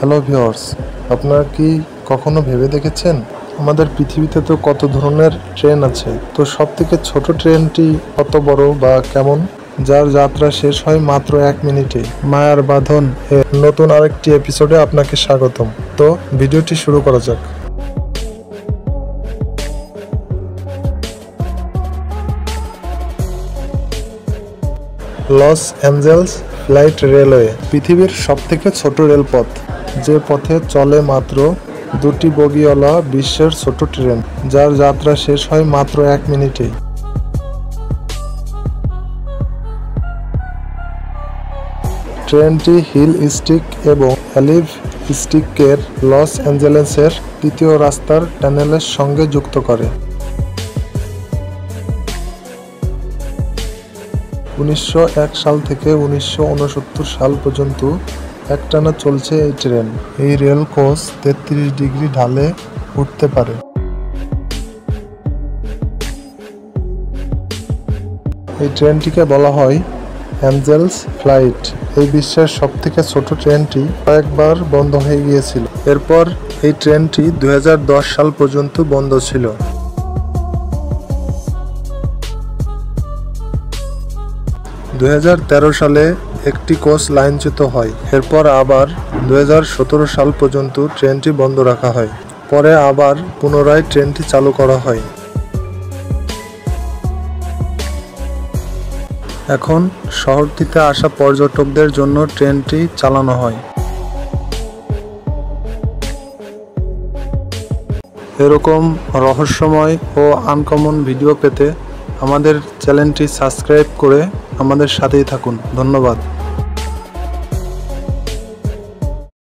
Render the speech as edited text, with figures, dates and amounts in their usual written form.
Hello viewers, আপনারা কি কখনো ভেবে দেখেছেন আমাদের পৃথিবীতে তো কত ধরনের ট্রেন আছে, তো সবথেকে ছোট ট্রেনটি কত বড় বা কেমন, যার যাত্রা শেষ হয় মাত্র 1 মিনিটে? মায়ার বাঁধন এর নতুন আরেকটি এপিসোডে আপনাকে স্বাগতম। তো ভিডিওটি শুরু করা যাক। লস অ্যাঞ্জেলস ফ্লাইট রেলওয়ে পৃথিবীর সবথেকে ছোট রেলপথ, যে পথে চলে মাত্র 2টি বগিওয়ালা বিশ্বের ছোট ট্রেন, যার যাত্রা শেষ হয় মাত্র 1 মিনিটে। ট্রেনটি হিল স্টিক এবং অলিভ স্টিকের লস অ্যাঞ্জেলেসের তৃতীয় রাস্তার টানেলের সঙ্গে যুক্ত করে। 1901 সাল থেকে 1969 সাল পর্যন্ত একটানা চলছে এই ট্রেন। এই রেল কোচ 33 ডিগ্রি ঢালে উঠতে পারে। এই ট্রেনটিকে বলা হয় অ্যাঞ্জেলস ফ্লাইট। এই বিশ্বের সবথেকে ছোট ট্রেনটি কয়েকবার বন্ধ হয়ে গিয়েছিল। এরপর এই ট্রেনটি 2010 সাল পর্যন্ত বন্ধ ছিল। 2013 সালে একটি কোচ লাইনচ্যুত হয়। এরপর আবার 2017 সাল পর্যন্ত ট্রেনটি বন্ধ রাখা হয়। পরে আবার পুনরায় ট্রেনটি চালু করা হয়। এখন শহরটিতে আসা পর্যটকদের জন্য ট্রেনটি চালানো হয়। এরকম রহস্যময় ও আনকমন ভিডিও পেতে আমাদের চ্যানেলটি সাবস্ক্রাইব করে আমাদের সাথেই থাকুন। ধন্যবাদ।